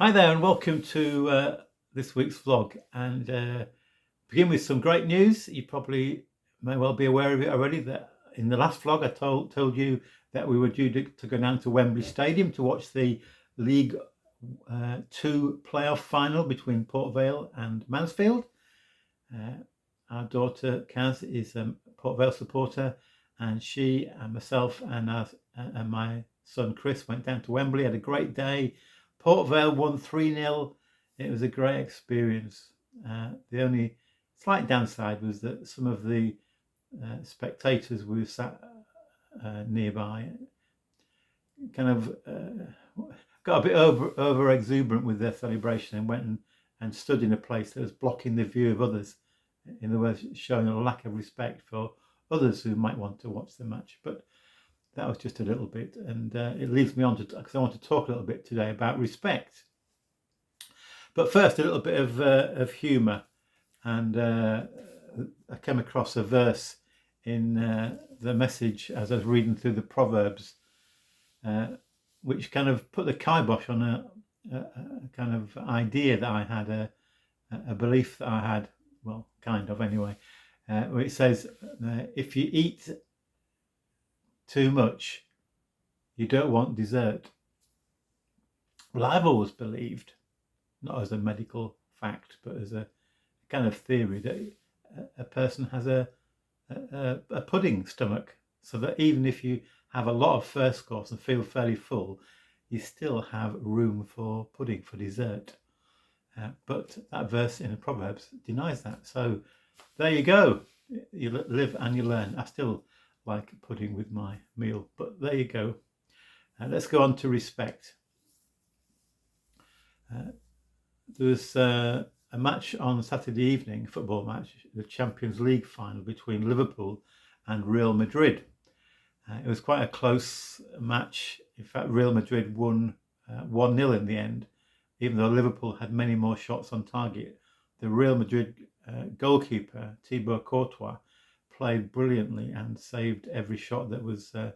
Hi there and welcome to this week's vlog, and begin with some great news. You probably may well be aware of it already, that in the last vlog I told you that we were due to go down to Wembley Stadium to watch the League 2 playoff final between Port Vale and Mansfield. Our daughter Kaz is a Port Vale supporter, and she and myself and my son Chris went down to Wembley, had a great day. Port Vale won 3-0. It was a great experience. The only slight downside was that some of the spectators were sat nearby kind of got a bit over exuberant with their celebration and went and stood in a place that was blocking the view of others, in other words, showing a lack of respect for others who might want to watch the match. But that was just a little bit, and it leads me on to, because I want to talk a little bit today about respect. But first, a little bit of humour, and I came across a verse in the message as I was reading through the Proverbs, which kind of put the kibosh on a kind of idea that I had, a belief that I had, well, kind of anyway, where it says, if you eat too much, you don't want dessert. Well, I've always believed, not as a medical fact, but as a kind of theory, that a person has a pudding stomach, so that even if you have a lot of first course and feel fairly full, you still have room for pudding, for dessert. But that verse in the Proverbs denies that. So there you go. You live and you learn. I still like pudding with my meal, but there you go. Let's go on to respect. There was a match on Saturday evening, a football match, the Champions League final between Liverpool and Real Madrid. It was quite a close match. In fact, Real Madrid won 1-0 in the end, even though Liverpool had many more shots on target. The Real Madrid goalkeeper, Thibaut Courtois, played brilliantly and saved every shot that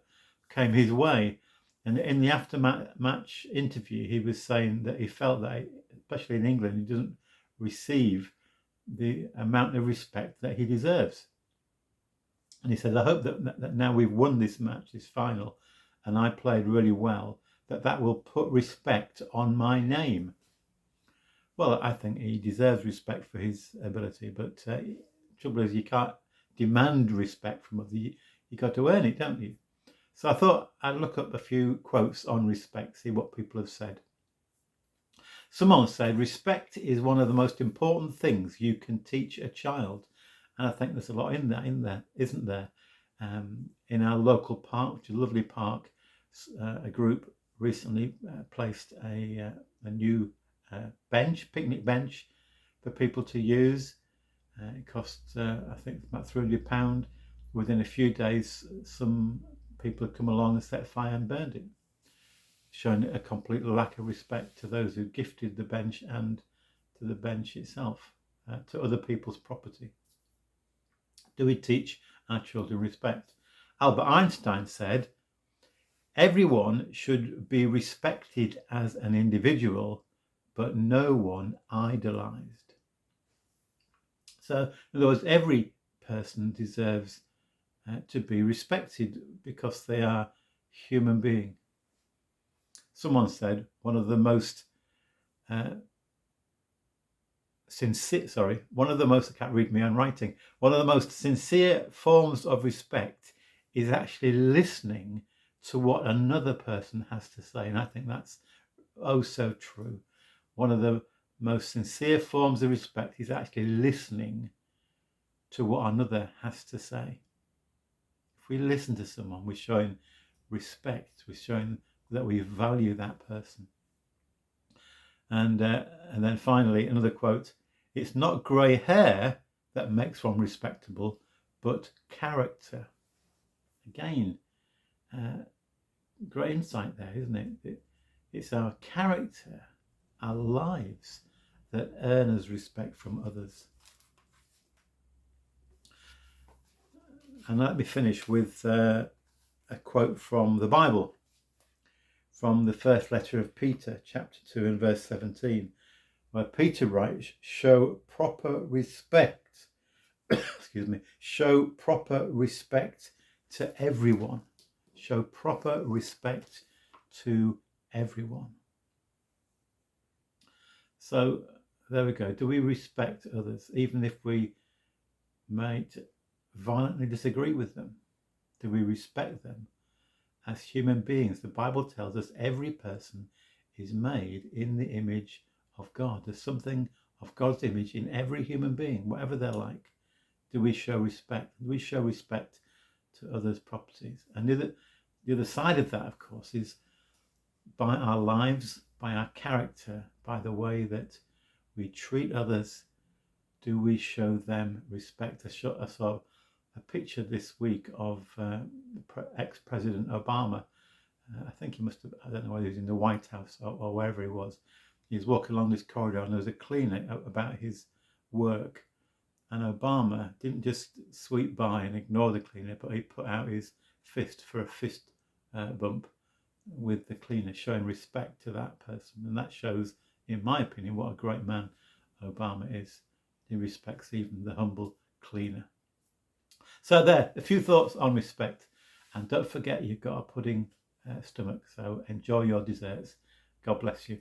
came his way. And in the after-match interview, he was saying that he felt that, especially in England, he doesn't receive the amount of respect that he deserves. And he says, I hope that now we've won this match, this final, and I played really well, that will put respect on my name. Well, I think he deserves respect for his ability, but the trouble is, you can't demand respect from others. You got to earn it, don't you? So I thought I'd look up a few quotes on respect, see what people have said. Someone said, respect is one of the most important things you can teach a child. And I think there's a lot in there, isn't there? In our local park, which is a lovely park, a group recently placed a new picnic bench for people to use. It cost, I think, about £300. Within a few days, some people had come along and set fire and burned it, showing a complete lack of respect to those who gifted the bench and to the bench itself, to other people's property. Do we teach our children respect? Albert Einstein said, everyone should be respected as an individual, but no one idolized. So, in other words, every person deserves to be respected because they are human being. Someone said one of the most sincere forms of respect is actually listening to what another person has to say. And I think that's oh so true. One of the most sincere forms of respect is actually listening to what another has to say. If we listen to someone, we're showing respect, we're showing that we value that person. And then finally, another quote, it's not grey hair that makes one respectable, but character. Again, great insight there, isn't it? It's our character, our lives, that earn us respect from others. And let me finish with a quote from the Bible. from the first letter of Peter, chapter 2 and verse 17, where Peter writes, show proper respect, excuse me, show proper respect to everyone. Show proper respect to everyone. So there we go. Do we respect others, even if we might violently disagree with them? Do we respect them as human beings? The Bible tells us every person is made in the image of God. There's something of God's image in every human being, whatever they're like. Do we show respect? Do we show respect to others' properties? And the other side of that, of course, is by our lives, by our character, by the way that we treat others. Do we show them respect? I saw a picture this week of ex-President Obama. I think he must have, I don't know whether he was in the White House or wherever he was. He was walking along this corridor and there was a cleaner about his work. And Obama didn't just sweep by and ignore the cleaner, but he put out his fist for a fist bump with the cleaner, showing respect to that person. And that shows, in my opinion, what a great man Obama is. He respects even the humble cleaner. So there, a few thoughts on respect. And don't forget, you've got a pudding stomach, so enjoy your desserts. God bless you.